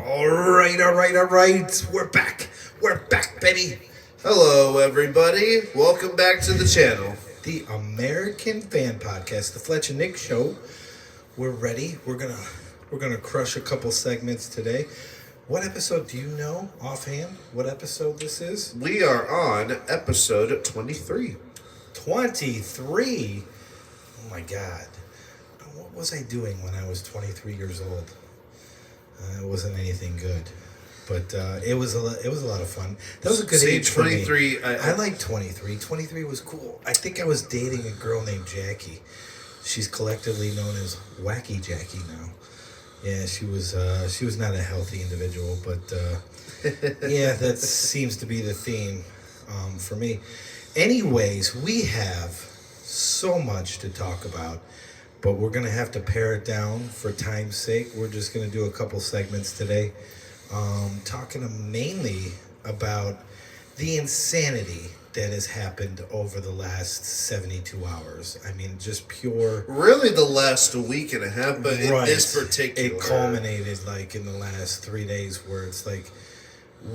All right. We're back, baby. Hello, everybody. Welcome back to the channel. The American Fan Podcast, the Fletch and Nick Show. We're ready. We're gonna crush a couple segments today. What episode do you know offhand? What episode this is? We are on episode 23. 23. Oh my God. What was I doing when I was 23 years old? It wasn't anything good, but it was a lot of fun. That was a good age 23, for me. I like 23. 23 was cool. I think I was dating a girl named Jackie. She's collectively known as Wacky Jackie now. Yeah, she was not a healthy individual, but yeah, that seems to be the theme for me. Anyways, we have so much to talk about. But we're going to have to pare it down for time's sake. We're just going to do a couple segments today, talking mainly about the insanity that has happened over the last 72 hours. I mean, just pure... Really the last week and a half, but in this particular... It culminated like in the last 3 days where it's like,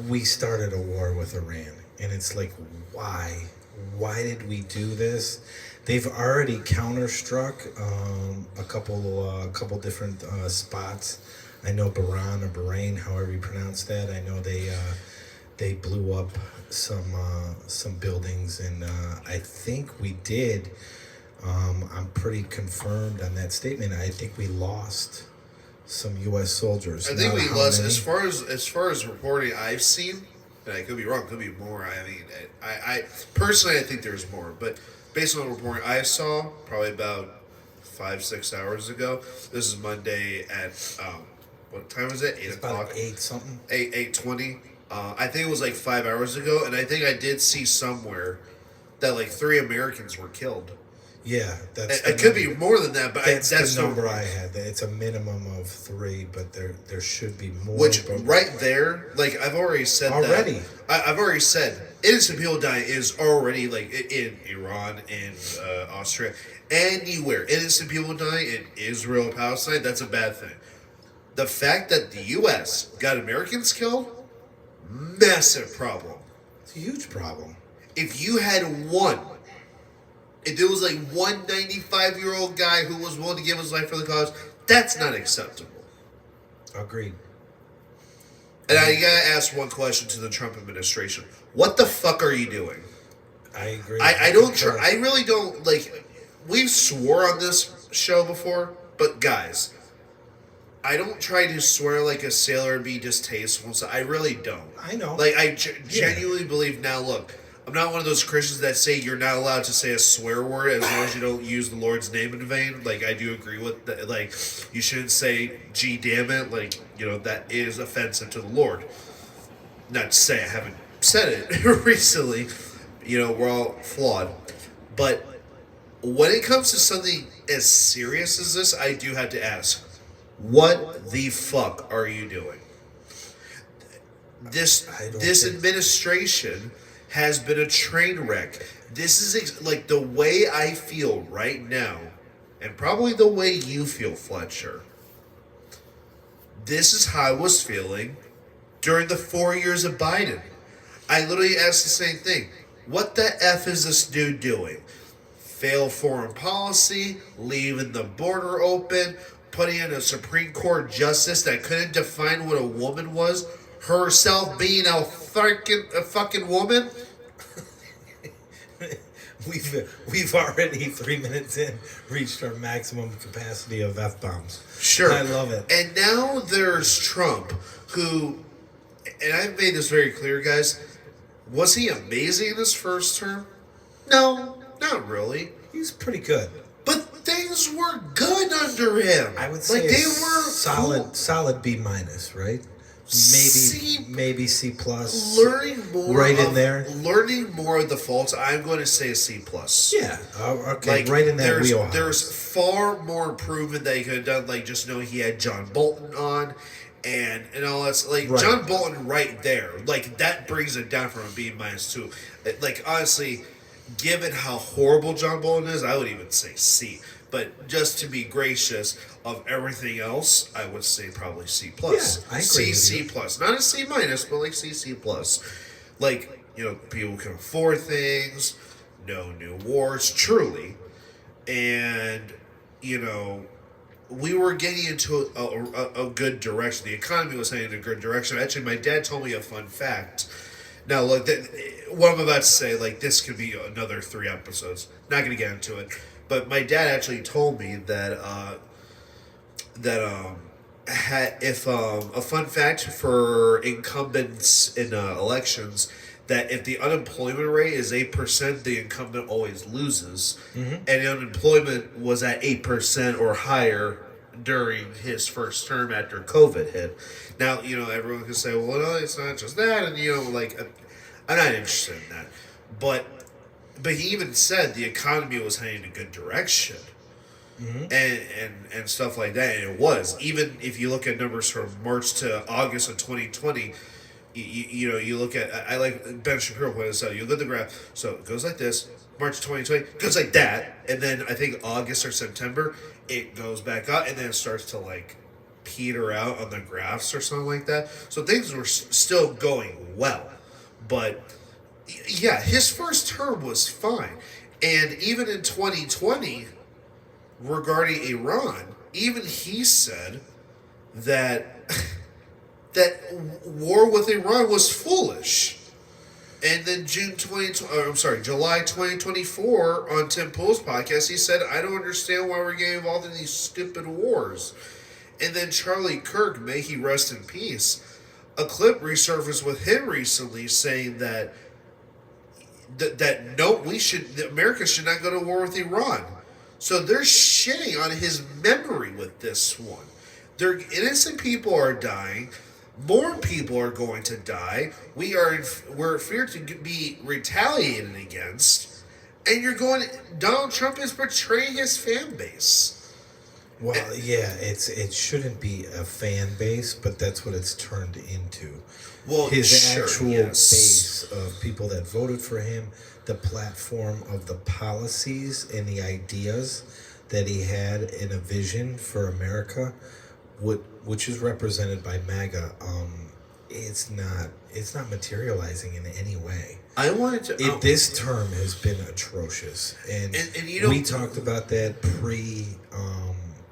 we started a war with Iran. And it's like, why? Why did we do this? They've already counterstruck a couple different spots. I know Bahrain or Bahrain, however you pronounce that. I know they blew up some buildings, and I think we did. I'm pretty confirmed on that statement. I think we lost some U.S. soldiers. I think we lost many. as far as reporting I've seen, and I could be wrong, could be more. I mean, I personally I think there's more, but. Based on the report I saw, probably about 5-6 hours ago. This is Monday at what time is it? 8 o'clock. About 8 something. 8:20. I think it was like 5 hours ago, and I think I did see somewhere that like 3 Americans were killed. Yeah, it could be more than that, but that's the number I had. It's a minimum of 3, but there should be more. Which right there, like I've already said already. I've already said innocent people dying is already like in Iran, in Austria, anywhere innocent people dying in Israel, Palestine. That's a bad thing. The fact that the U.S. got Americans killed, massive problem. It's a huge problem. If you had one. If there was like one 95-year-old guy who was willing to give his life for the cause, that's not acceptable. Agreed. And I gotta ask one question to the Trump administration: what the fuck are you doing? I agree. I really don't like. We've swore on this show before, but guys, I don't try to swear like a sailor and be distasteful. So I really don't. I know. Like I genuinely believe now. Look. I'm not one of those Christians that say you're not allowed to say a swear word as long as you don't use the Lord's name in vain. Like, I do agree with that. Like, you shouldn't say, gee, damn it. Like, you know, that is offensive to the Lord. Not to say I haven't said it recently. You know, we're all flawed. But when it comes to something as serious as this, I do have to ask, what the fuck are you doing? This administration has been a train wreck. This is like the way I feel right now, and probably the way you feel, Fletcher. This is how I was feeling during the 4 years of Biden. I literally asked the same thing. What the F is this dude doing? Fail foreign policy, leaving the border open, putting in a Supreme Court justice that couldn't define what a woman was, herself being a fucking woman. We've already 3 minutes in reached our maximum capacity of F-bombs. Sure. I love it. And now there's Trump, who, and I've made this very clear, guys, was he amazing in his first term? No, not really. He's pretty good. But things were good under him. I would say like they were solid B minus, right? Maybe C plus. Learning more, right in there. Learning more of the faults. I'm going to say a C plus. Yeah. Okay. Like, right in that wheelhouse. There's far more improvement that he could have done. Like just knowing he had John Bolton on, and all that's like right. John Bolton right there. Like that brings it down from a B minus to, like honestly, given how horrible John Bolton is, I would even say C. But just to be gracious of everything else, I would say probably C Yeah, plus. I agree C with C you. plus, not a C minus, but like C plus. Like, people can afford things, no new wars, truly, and you know we were getting into a good direction. The economy was heading in a good direction. Actually, my dad told me a fun fact. Now, look, what I'm about to say, like, this could be another 3 episodes. Not going to get into it. But my dad actually told me that, if a fun fact for incumbents in elections, that if the unemployment rate is 8%, the incumbent always loses. And the unemployment was at 8% or higher during his first term after COVID hit. Now, everyone can say, well, no, it's not just that. And, like, I'm not interested in that. But he even said the economy was heading in a good direction. And stuff like that. And it was. Even if you look at numbers from March to August of 2020, you look at, I like Ben Shapiro pointed this out, you look at the graph, so it goes like this, March 2020, goes like that, and then I think August or September, it goes back up, and then it starts to like peter out on the graphs or something like that. So things were still going well. But yeah, his first term was fine. And even in 2020, regarding Iran, even he said that that war with Iran was foolish. And then July 2024 on Tim Pool's podcast, he said, I don't understand why we're getting involved in these stupid wars. And then Charlie Kirk, may he rest in peace, a clip resurfaced with him recently saying that America should not go to war with Iran. So they're shitting on his memory with this one. Innocent people are dying. More people are going to die. We're feared to be retaliated against. And Donald Trump is betraying his fan base. Well, yeah, it shouldn't be a fan base, but that's what it's turned into. Well, his actual base of people that voted for him, the platform of the policies and the ideas that he had in a vision for America, which is represented by MAGA, it's not materializing in any way. I wanted to. This term has been atrocious, and we talked about that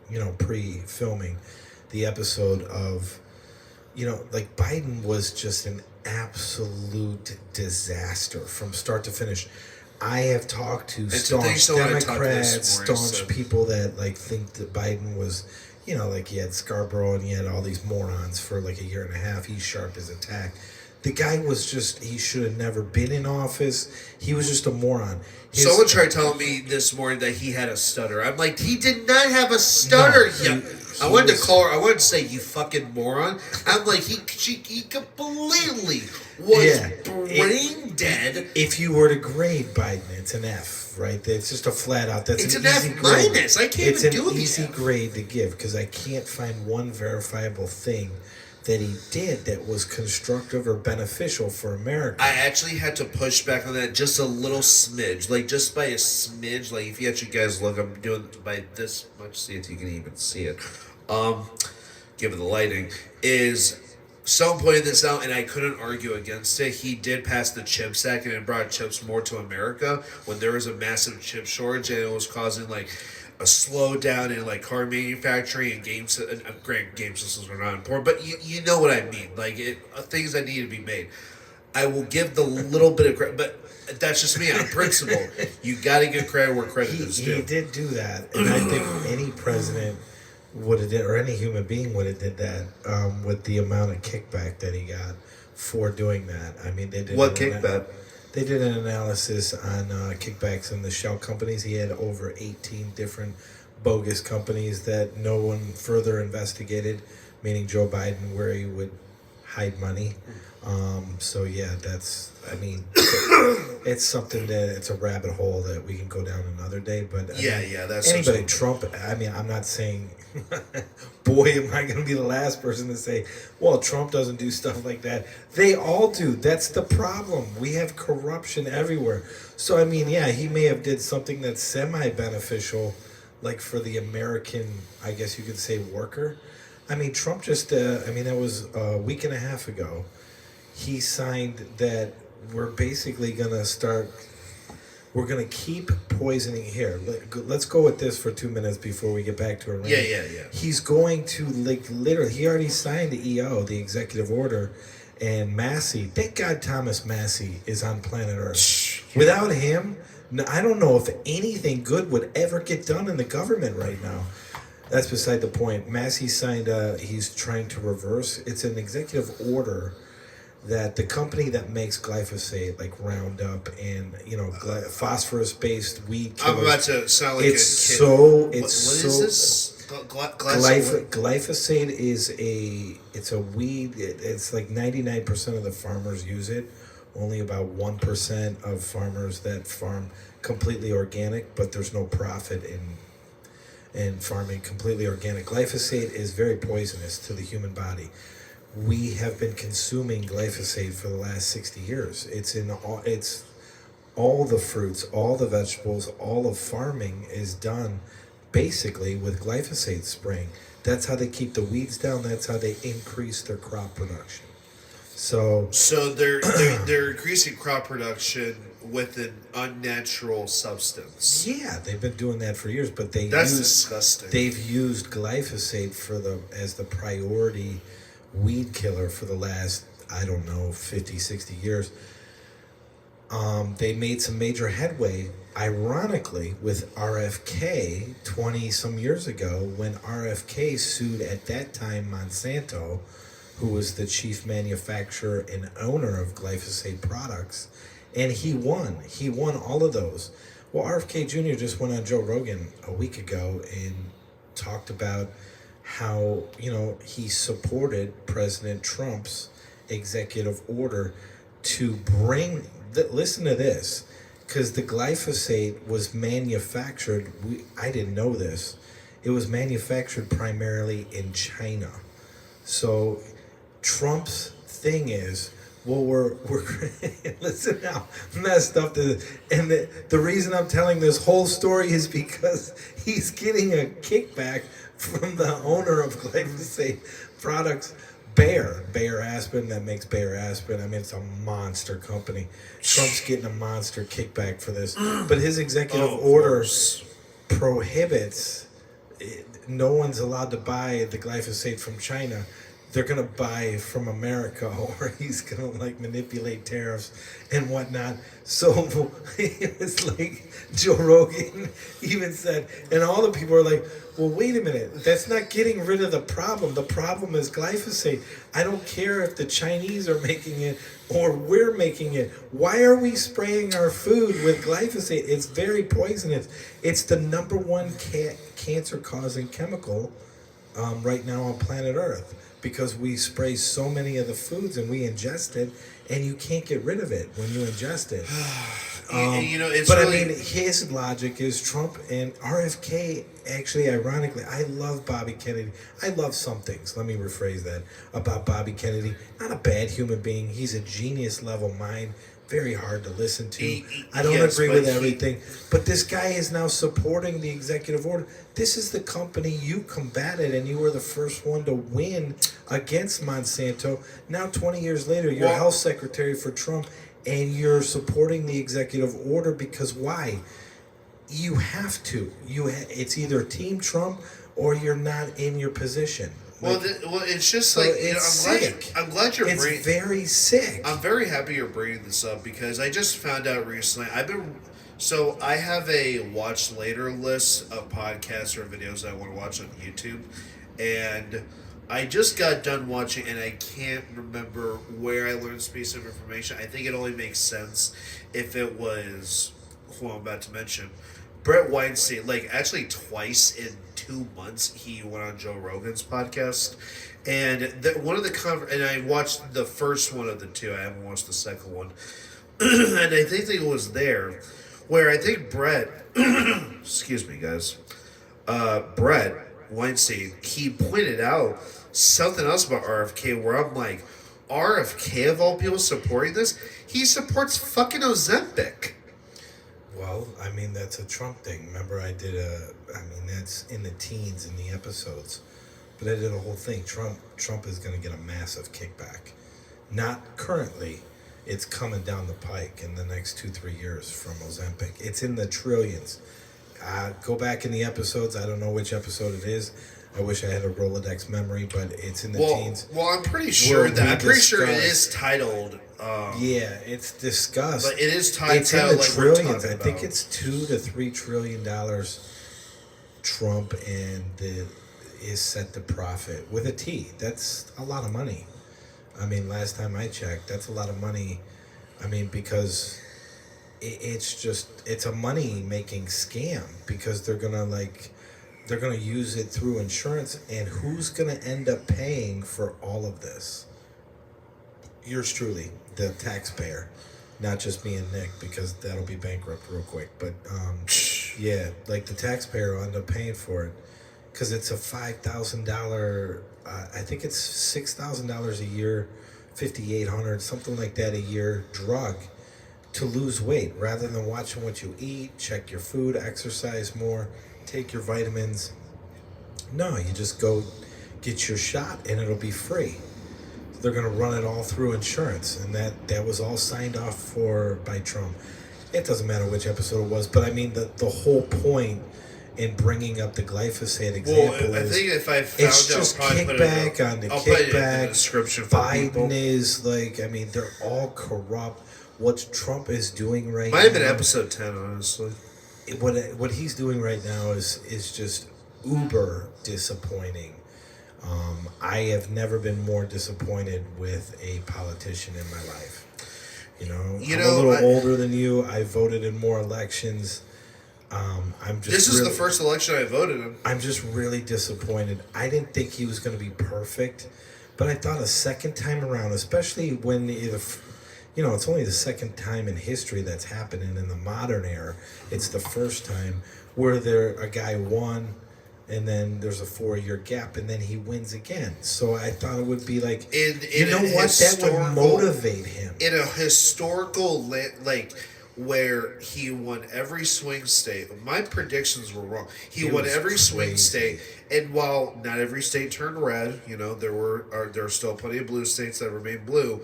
pre-filming the episode of, like Biden was just an absolute disaster from start to finish. I have talked to staunch Democrats, staunch people that like think that Biden was, like he had Scarborough and he had all these morons for like a year and a half. He's sharp as a tack. The guy was he should have never been in office. He was just a moron. Someone tried telling me this morning that he had a stutter. I'm like, he did not have a stutter. I wanted to say, you fucking moron. I'm like, he completely was brain dead. If you were to grade Biden, it's an F, right? It's just a flat out. It's an F minus. I can't even do It's an easy grade to give because I can't find one verifiable thing that he did that was constructive or beneficial for America. I actually had to push back on that just a little smidge, like just by a smidge. Like if you actually guys look, I'm doing it by this much. See if you can even see it. Given the lighting, is someone pointed this out, and I couldn't argue against it. He did pass the CHIPS Act, and it brought chips more to America when there was a massive chip shortage, and it was causing like a slowdown in like car manufacturing and game systems were not important, but you know what I mean. Like things that need to be made. I will give the little bit of credit, but that's just me on principle. You got to give credit where credit is due. He did do that, and I think any president would have did, or any human being would have did that with the amount of kickback that he got for doing that. I mean, they did what kickback? They did an analysis on kickbacks in the shell companies. He had over 18 different bogus companies that no one further investigated, meaning Joe Biden, where he would hide money. So yeah, it's something that it's a rabbit hole that we can go down another day. But that's anybody. Trump. I mean, I'm not saying. Boy, am I going to be the last person to say, well, Trump doesn't do stuff like that. They all do. That's the problem. We have corruption everywhere. So I mean, yeah, he may have did something that's semi-beneficial, like for the American, I guess you could say, worker. I mean, Trump just, that was a week and a half ago. He signed that we're basically going to we're going to keep poisoning here. Let's go with this for 2 minutes before we get back to Iran. Yeah. He's going to, literally, he already signed the EO, the executive order, and Massey, thank God Thomas Massey is on planet Earth. Without him, I don't know if anything good would ever get done in the government right now. That's beside the point. Massey signed, he's trying to reverse, it's an executive order that the company that makes glyphosate, like Roundup and phosphorus-based weed killers, I'm about to sound like it's a kid. what is this? Glyphosate is it's a weed. It's like 99% of the farmers use it. Only about 1% of farmers that farm completely organic, but there's no profit in farming completely organic. Glyphosate is very poisonous to the human body. We have been consuming glyphosate for the last 60 years. It's all the fruits, all the vegetables, all of farming is done basically with glyphosate spraying. That's how they keep the weeds down. That's how they increase their crop production. So they're increasing crop production with an unnatural substance. Yeah, they've been doing that for years, but that's disgusting. They've used glyphosate as the priority weed killer for the last, I don't know, 50, 60 years. They made some major headway, ironically, with RFK 20 some years ago, when RFK sued at that time Monsanto, who was the chief manufacturer and owner of glyphosate products, and he won. He won all of those. Well, RFK Jr. just went on Joe Rogan a week ago and talked about how, he supported President Trump's executive order to bring, listen to this, because the glyphosate was manufactured, I didn't know this, it was manufactured primarily in China. So Trump's thing is, well, we're listen how messed up this. And the reason I'm telling this whole story is because he's getting a kickback from the owner of glyphosate products, Bayer Aspen, that makes Bayer Aspen. I mean, it's a monster company. Trump's getting a monster kickback for this. But his executive order prohibits, no one's allowed to buy the glyphosate from China. They're going to buy from America, or he's going to manipulate tariffs and whatnot. So it was like Joe Rogan even said, and all the people are like, well, wait a minute, that's not getting rid of the problem. The problem is glyphosate. I don't care if the Chinese are making it or we're making it. Why are we spraying our food with glyphosate? It's very poisonous. It's the number one cancer-causing chemical right now on planet Earth, because we spray so many of the foods and we ingest it, and you can't get rid of it when you ingest it. His logic is Trump and RFK. Actually, ironically, I love Bobby Kennedy. I love some things. Let me rephrase that about Bobby Kennedy. Not a bad human being. He's a genius level mind. Very hard to listen to. I don't agree with everything. But this guy is now supporting the executive order. This is the company you combated, and you were the first one to win against Monsanto. Now, 20 years later, you're health secretary for Trump, and you're supporting the executive order because why? You have to. It's either Team Trump or you're not in your position. It's just so sick. I'm glad you're bringing. It's very sick. I'm very happy you're bringing this up because I just found out recently. I have a watch later list of podcasts or videos that I want to watch on YouTube, and I just got done watching, and I can't remember where I learned some piece of information. I think it only makes sense if it was who I'm about to mention. Brett Weinstein, actually twice in 2 months, he went on Joe Rogan's podcast, and and I watched the first one of the two. I haven't watched the second one, and I think it was there where I think Brett, excuse me, guys, Brett Weinstein, he pointed out something else about RFK where I'm like, RFK of all people supporting this, he supports fucking Ozempic. Well, I mean, that's a Trump thing. Remember, I mean, that's in the teens in the episodes. But I did a whole thing. Trump is going to get a massive kickback. Not currently. It's coming down the pike in the next 2-3 years from Ozempic. It's in the trillions. Go back in the episodes. I don't know which episode it is. I wish I had a Rolodex memory, but it's in the teens. Well, I'm pretty sure it is titled. Yeah, it's discussed. But it is titled. It's in the trillions. I think it's $2 to $3 trillion. Trump is set to profit with a T. That's a lot of money. I mean, last time I checked, that's a lot of money. I mean, because it's a money making scam because they're gonna use it through insurance, and who's gonna end up paying for all of this? Yours truly, the taxpayer, not just me and Nick, because that'll be bankrupt real quick. But yeah, like the taxpayer will end up paying for it because it's a $5,000. I think it's $6,000 a year, $5,800, something like that a year drug to lose weight, rather than watching what you eat, check your food, exercise more, take your vitamins. No, you just go get your shot and it'll be free. They're going to run it all through insurance, and that was all signed off for by Trump. It doesn't matter which episode it was, but I mean the whole point in bringing up the glyphosate example I think if I found it's just kickback on the kickback. Put it in the description for people. Biden is like, I mean, they're all corrupt. What Trump is doing right now. Might have been episode 10, honestly. What he's doing right now is just uber disappointing. I have never been more disappointed with a politician in my life. I'm a little older than you. I voted in more elections. This is the first election I voted in. I'm just really disappointed. I didn't think he was going to be perfect, but I thought a second time around, especially when it's only the second time in history that's happening in the modern era. It's the first time where a guy won, and then there's a 4-year gap, and then he wins again. So I thought it would be like, that would motivate him. In a historical, where he won every swing state. My predictions were wrong. He won every swing state, and while not every state turned red, there are still plenty of blue states that remain blue.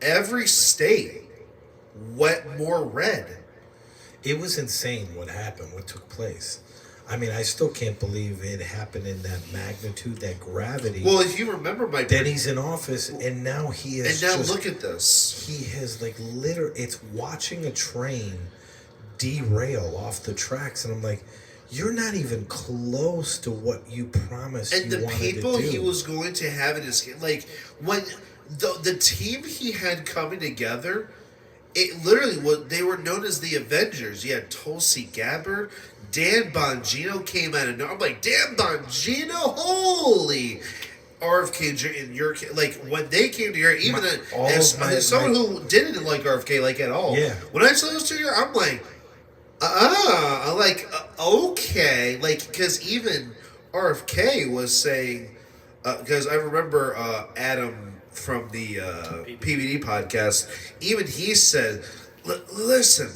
Every state went more red. It was insane what happened, what took place. I mean, I still can't believe it happened in that magnitude, that gravity. Well, if you remember then he's in office, and now he is. And now look at this. He has it's watching a train derail off the tracks, and I'm like, you're not even close to what you promised. And you the wanted to people do. he was going to have in his when the team he had coming together. It literally they were known as the Avengers. You had Tulsi Gabbard, Dan Bongino came out of. I'm like, Dan Bongino, holy RFK in your when they came to your as someone who didn't like RFK at all. Yeah. When I saw those 2 years, I'm like, okay, because even RFK was saying, because I remember Adam from the PBD podcast, even he said, listen,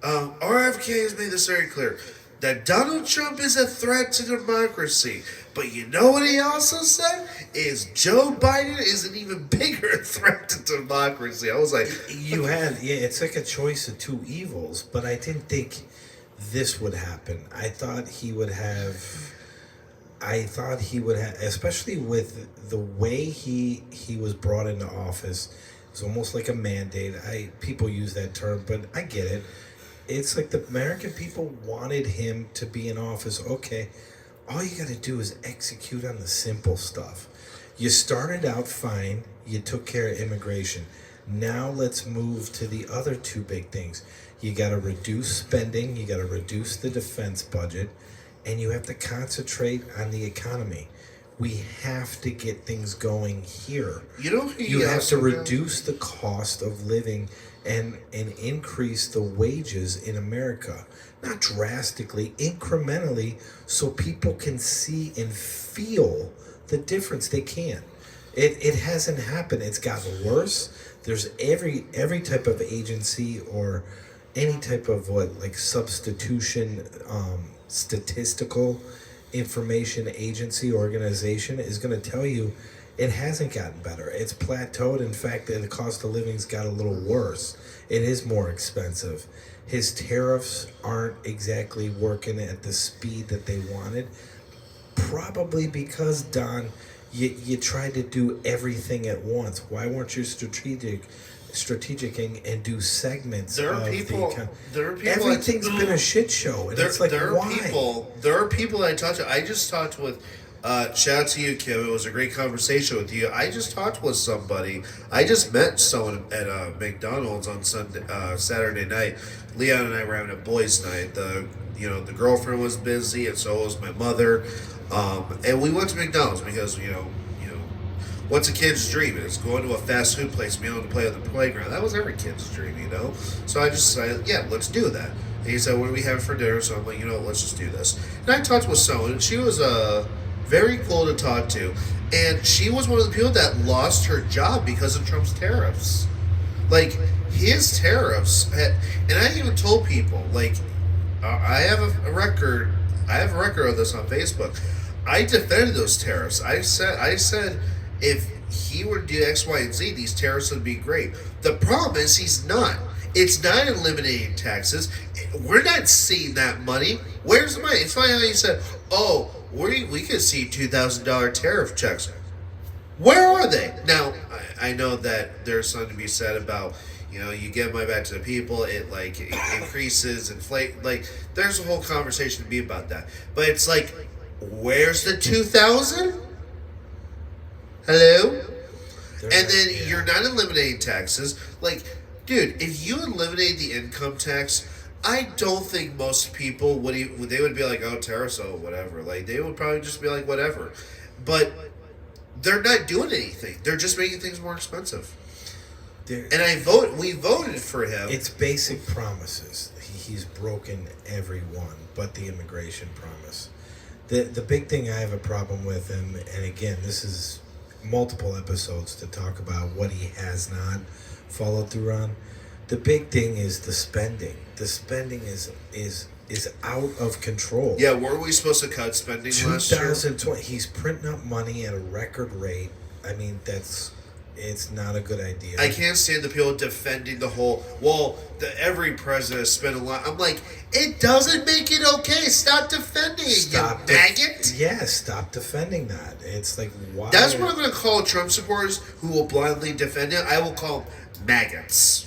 RFK has made this very clear that Donald Trump is a threat to democracy. But you know what he also said? Is Joe Biden is an even bigger threat to democracy. I was like... it's like a choice of two evils, but I didn't think this would happen. I thought he would have, especially with the way he was brought into office. It's almost like a mandate. People use that term, but I get it. It's like the American people wanted him to be in office. Okay, all you got to do is execute on the simple stuff. You started out fine. You took care of immigration. Now let's move to the other two big things. You got to reduce spending. You got to reduce the defense budget. And you have to concentrate on the economy. We have to get things going here. You have to reduce the cost of living and increase the wages in America. Not drastically, incrementally, so people can see and feel the difference. They can. It hasn't happened. It's gotten worse. There's every type of agency or any type of like substitution, statistical information agency organization is going to tell you it hasn't gotten better. It's plateaued. In fact, the cost of living's got a little worse. It is more expensive. His tariffs aren't exactly working at the speed that they wanted. Probably because, Don, you tried to do everything at once. Why weren't you strategic and do segments There are of people. the There are people. everything's been a shit show, and it's like, there are why? people. There are people I talked to. I just talked with. Shout out to you, Kim. It was a great conversation with you. I just talked with somebody. I just met someone at McDonald's on Saturday night. Leon and I were having a boys' night. The girlfriend was busy, and so was my mother. And we went to McDonald's because what's a kid's dream? It's going to a fast food place, being able to play on the playground. That was every kid's dream. So I just decided, yeah, let's do that. And he said, what do we have for dinner? So I'm like, let's just do this. And I talked with someone, and she was very cool to talk to. And she was one of the people that lost her job because of Trump's tariffs. Like, his tariffs, and I even told people, like, I have a record. I have a record of this on Facebook. I defended those tariffs. I said, if he were to do X, Y, and Z, these tariffs would be great. The problem is he's not. It's not eliminating taxes. We're not seeing that money. Where's the money? It's funny how you said, oh, we could see $2,000 tariff checks. Where are they? Now, I know that there's something to be said about, you give money back to the people, it increases, inflate. Like, there's a whole conversation to be about that. But it's like, where's the 2,000? Hello? And then you're not eliminating taxes. Like, dude, if you eliminate the income tax, I don't think most people they would be like, oh, tariffs, oh, whatever. Like, they would probably just be like, whatever. But they're not doing anything. They're just making things more expensive. And we voted for him. It's basic promises. He's broken every one but the immigration promise. The big thing I have a problem with him, and again, this is multiple episodes to talk about what he has not followed through on. The big thing is the spending. The spending is out of control. Yeah, weren't we supposed to cut spending last year? 2020. He's printing up money at a record rate. I mean, it's not a good idea. I can't stand the people defending the whole, every president has spent a lot. I'm like, it doesn't make it okay. Stop defending it, you maggot. Stop defending that. It's like, why? That's what I'm going to call Trump supporters who will blindly defend it. I will call them maggots.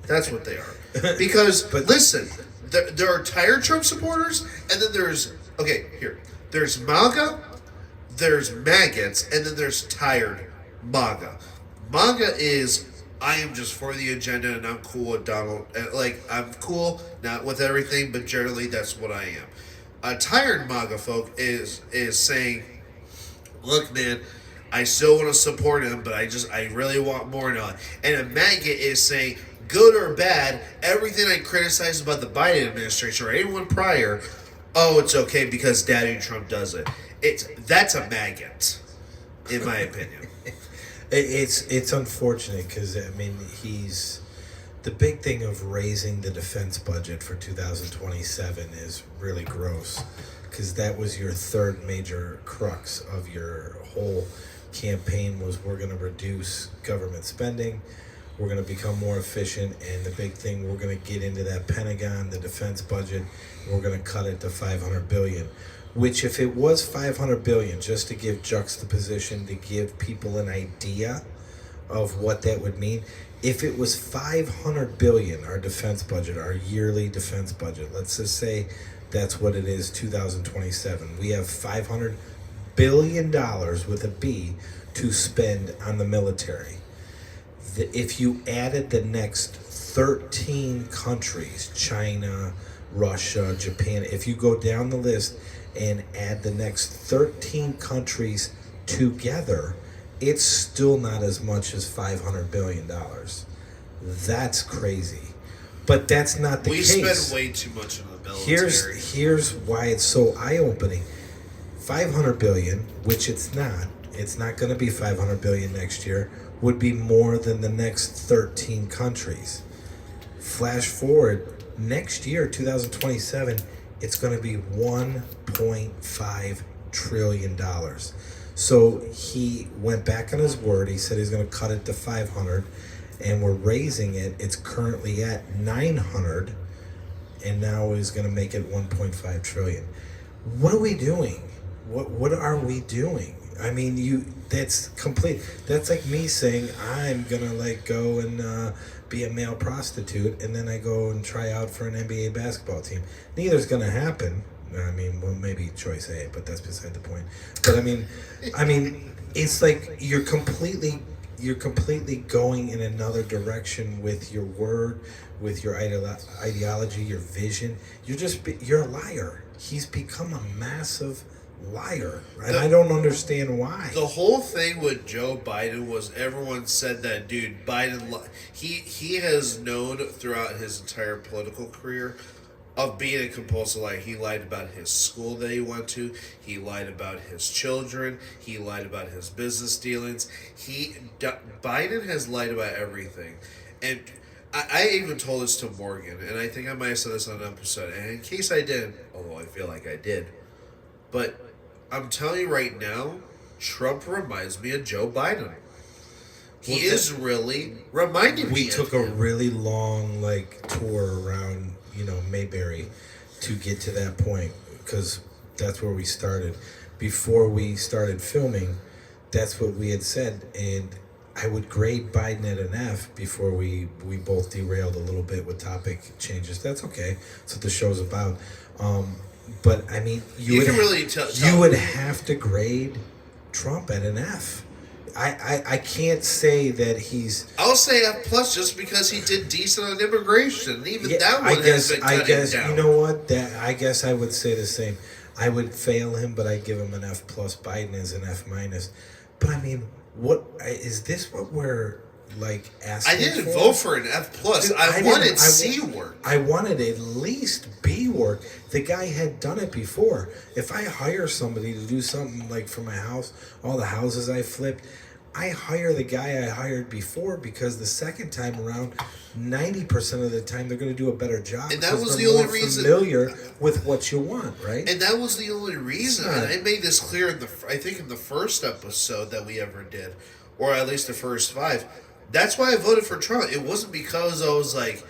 That's what they are. Because, listen, there are tired Trump supporters, and then there's MAGA, there's maggots, and then there's tired MAGA. MAGA is, I am just for the agenda and I'm cool with Donald. Like, I'm cool, not with everything, but generally that's what I am. A tired MAGA folk is saying, look, man, I still want to support him, but I really want more now. And a MAGA is saying, good or bad, everything I criticize about the Biden administration or anyone prior, oh, it's okay because Daddy Trump does it. That's a maggot, in my opinion. It's unfortunate because, I mean, he's the big thing of raising the defense budget for 2027 is really gross because that was your third major crux of your whole campaign was we're going to reduce government spending, we're going to become more efficient, and the big thing, we're going to get into that Pentagon, the defense budget, and we're going to cut it to $500 billion. Which, if it was $500 billion, just to give juxtaposition, to give people an idea of what that would mean, if it was $500 billion, our defense budget, our yearly defense budget, let's just say that's what it is, 2027. We have $500 billion with a B to spend on the military. If you added the next 13 countries, China, Russia, Japan, if you go down the list and add the next 13 countries together, it's still not as much as $500 billion. That's crazy. But that's not the case. We spend way too much on the military. Here's why it's so eye-opening. $500 billion, which it's not going to be $500 billion next year, would be more than the next 13 countries. Flash forward next year, 2027, it's going to be $1.5 trillion. So he went back on his word. He said he's going to cut it to 500, and we're raising it. It's currently at 900, and now he's going to make it 1.5 trillion. What are we doing? What are we doing? I mean, that's complete. That's like me saying I'm gonna go and be a male prostitute, and then I go and try out for an NBA basketball team. Neither's gonna happen. I mean, well, maybe choice A, but that's beside the point. But I mean, it's like you're completely going in another direction with your word, with your ideology, your vision. You're a liar. He's become a massive liar, and I don't understand why. The whole thing with Joe Biden was everyone said that dude Biden, he has known throughout his entire political career of being a compulsive liar. He lied about his school that he went to. He lied about his children. He lied about his business dealings. Biden has lied about everything, and I even told this to Morgan, and I think I might have said this on an episode, and in case I did, although I feel like I did, but I'm telling you right now, Trump reminds me of Joe Biden. He is really reminding me. We took a really long tour around Mayberry to get to that point, because that's where we started. Before we started filming, that's what we had said, and I would grade Biden at an F before we both derailed a little bit with topic changes. That's okay. That's what the show's about. But I mean, you would have to grade Trump at an F. I can't say that he's. I'll say F plus just because he did decent on immigration. Even that one has been cutting down. You know what? I guess I would say the same. I would fail him, but I give him an F plus. Biden is an F minus. But I mean, what is this? What we're asking? I didn't vote for an F plus. Dude, I wanted C work. I wanted at least B work. The guy had done it before. If I hire somebody to do something for my house, all the houses I flipped, I hire the guy I hired before, because the second time around, 90% of the time they're going to do a better job. And that was the only reason. Familiar with what you want, right? And that was the only reason. And I made this clear in the first episode that we ever did, or at least the first 5. That's why I voted for Trump. It wasn't because I was like,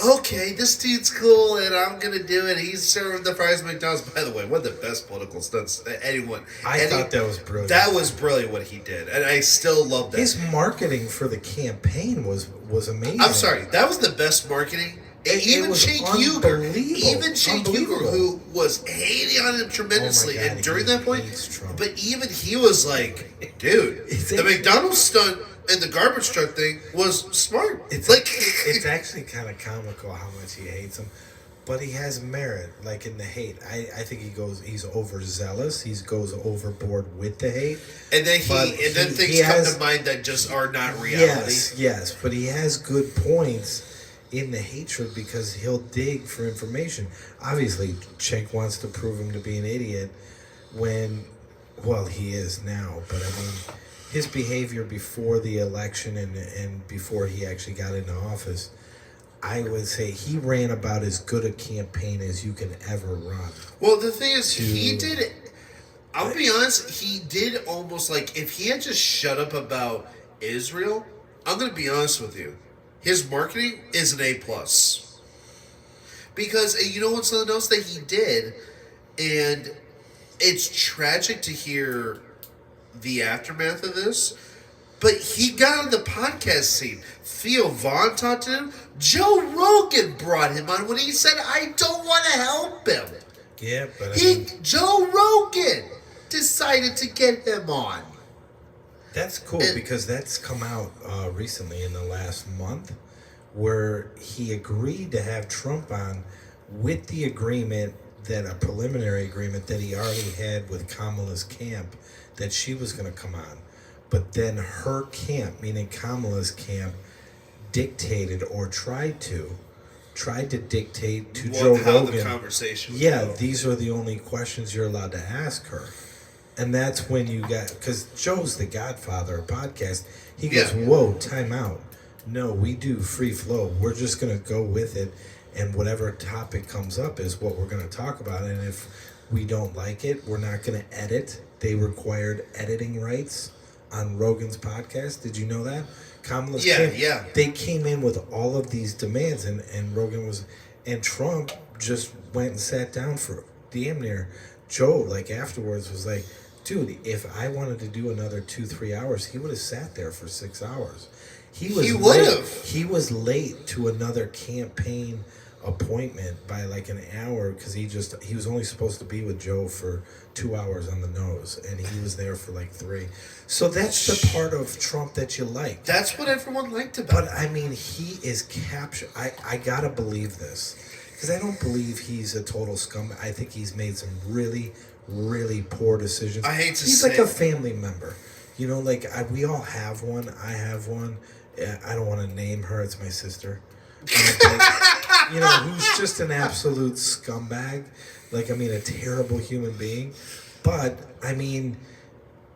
okay, this dude's cool and I'm going to do it. He's serving the fries at McDonald's. By the way, one of the best political stunts anyone. I thought that was brilliant. That was brilliant what he did. And I still love that. His marketing for the campaign was amazing. I'm sorry. That was the best marketing. Even Cenk Uygur, who was hating on him tremendously, God, and during that point, but even he was like, dude, the McDonald's stunt and the garbage truck thing was smart. It's actually kind of comical how much he hates him, but he has merit, in the hate. I think he's overzealous. He goes overboard with the hate, and then things come to mind that just are not reality. Yes, but he has good points in the hatred, because he'll dig for information. Obviously, Cenk wants to prove him to be an idiot when, well, he is now. But I mean, his behavior before the election and before he actually got into office, I would say he ran about as good a campaign as you can ever run. Well, the thing is, he did it. I'll be honest, he did almost if he had just shut up about Israel, I'm going to be honest with you. His marketing is an A plus. Because you know what's something else that he did, and it's tragic to hear the aftermath of this, but he got on the podcast scene. Theo Vaughn talked to him. Joe Rogan brought him on when he said, I don't want to help him. Yeah, but Joe Rogan decided to get him on. That's cool, because that's come out recently in the last month, where he agreed to have Trump on with the agreement, that a preliminary agreement that he already had with Kamala's camp, that she was going to come on. But then her camp, meaning Kamala's camp, dictated or tried to dictate to Joe Rogan. The conversation. Yeah, these are the only questions you're allowed to ask her. And that's when you got, because Joe's the godfather of podcast. He goes, whoa, time out. No, we do free flow. We're just going to go with it, and whatever topic comes up is what we're going to talk about. And if we don't like it, we're not going to edit. They required editing rights on Rogan's podcast. Did you know that? Kamala's Yeah. They came in with all of these demands, and Rogan was, and Trump just went and sat down for damn near. Joe, like afterwards, was like, dude, if I wanted to do another 2-3 hours, he would have sat there for 6 hours. He would have. He was late to another campaign appointment by like an hour because he was only supposed to be with Joe for 2 hours on the nose, and he was there for like 3. So that's the part of Trump that you like. That's what everyone liked about But I mean, he is captured. I gotta believe this because I don't believe he's a total scum. I think he's made some really, really poor decisions. I hate to he's say like a family member. You know, like we all have one. I have one. I don't want to name her. It's my sister. You know, who's just an absolute scumbag. Like, I mean, a terrible human being. But, I mean,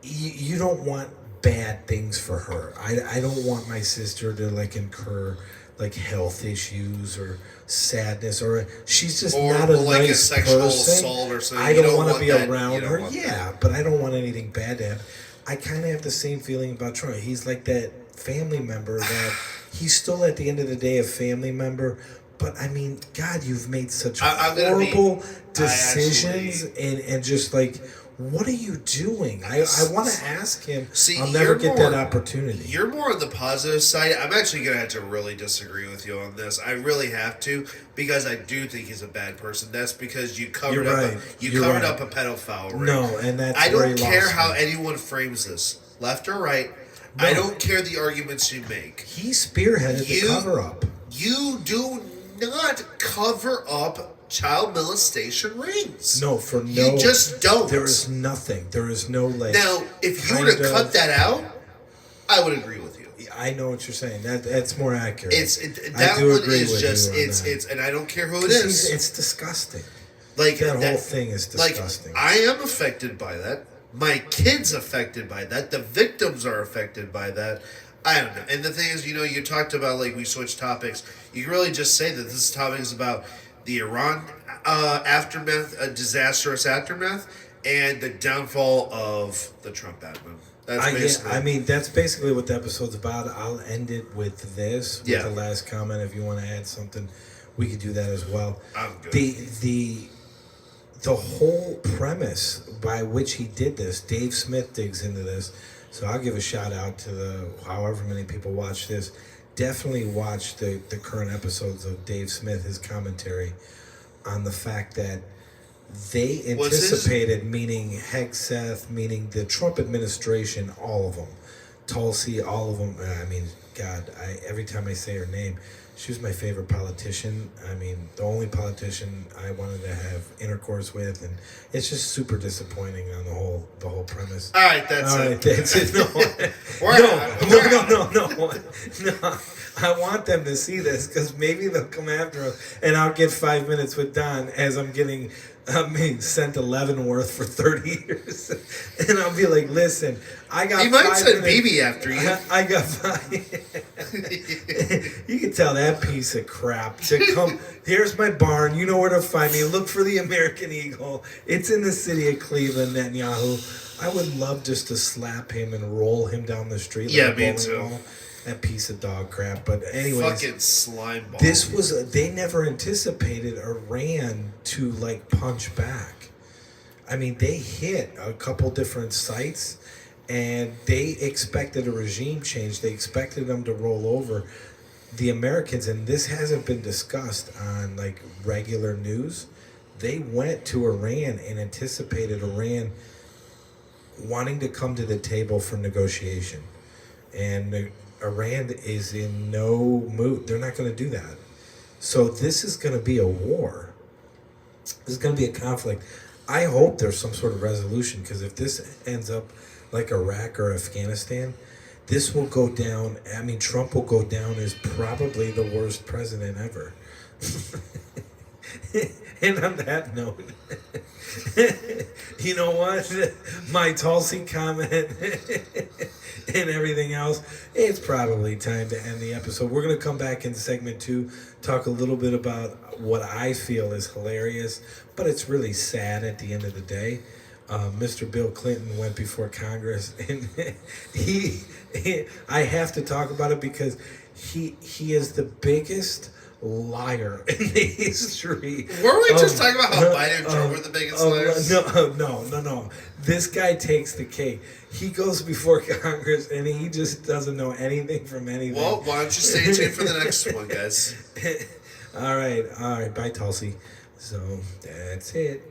you don't want bad things for her. I don't want my sister to, like, incur, like, health issues or sadness. Or she's just not a like nice a sexual person. assault or something. I don't want to be that. around her. Yeah, but I don't want anything bad to happen. I kind of have the same feeling about Trump. He's like that family member that he's still at the end of the day a family member, but I mean, God, you've made such horrible decisions and just like, what are you doing? I want to ask him. See, I'll never get that opportunity. You're more on the positive side. I'm actually going to have to really disagree with you on this. I really have to, because I do think he's a bad person. That's because you covered up a pedophile ring. No, and that's I don't care how anyone frames this, left or right. No. I don't care the arguments you make. He spearheaded the cover-up. You do not cover up child molestation rings. No, you just don't. There is nothing. There is no like. Now, if you were to cut that out, I would agree with you. I know what you're saying. That's more accurate. That one is just it's and I don't care who it is. It's disgusting. Like that whole thing is disgusting. Like, I am affected by that. My kid's affected by that. The victims are affected by that. I don't know. And the thing is, you know, you talked about, like, we switched topics. You can really just say that this topic is about the Iran aftermath, a disastrous aftermath, and the downfall of the Trump admin. That's basically what the episode's about. I'll end it with this, with the last comment. If you want to add something, we could do that as well. I'm good. The whole premise by which he did this, Dave Smith digs into this. So I'll give a shout out to however many people watch this. Definitely watch the current episodes of Dave Smith, his commentary on the fact that they anticipated, meaning Hegseth, meaning the Trump administration, all of them, Tulsi, all of them. I mean, God, every time I say her name, she was my favorite politician. I mean, the only politician I wanted to have intercourse with, and it's just super disappointing on the whole premise. All right, that's it. No. I want them to see this because maybe they'll come after us, and I'll get 5 minutes with Don as I'm getting sent to Leavenworth for 30 years, and I'll be like, "Listen, I got." He might send BB after you. I got 5. You can tell that piece of crap to come. Here's my barn. You know where to find me. Look for the American Eagle. It's in the city of Cleveland, Netanyahu. I would love just to slap him and roll him down the street. Yeah, me too. That piece of dog crap. But anyways, fucking slime ball. They never anticipated Iran to like punch back. I mean, they hit a couple different sites, and they expected a regime change. They expected them to roll over. The Americans, and this hasn't been discussed on like regular news, they went to Iran and anticipated Iran wanting to come to the table for negotiation. And Iran is in no mood. They're not going to do that. So this is going to be a war. This is going to be a conflict. I hope there's some sort of resolution, because if this ends up like Iraq or Afghanistan, this will go down. I mean, Trump will go down as probably the worst president ever. And on that note, you know what? My Tulsi comment and everything else, it's probably time to end the episode. We're going to come back in segment 2, talk a little bit about what I feel is hilarious, but it's really sad at the end of the day. Mr. Bill Clinton went before Congress, and I have to talk about it because he is the biggest liar in the history. Weren't we just talking about how Biden and Trump were the biggest liars? No. This guy takes the cake. He goes before Congress and he just doesn't know anything from anything. Well, why don't you stay tuned for the next one, guys? All right. Bye, Tulsi. So that's it.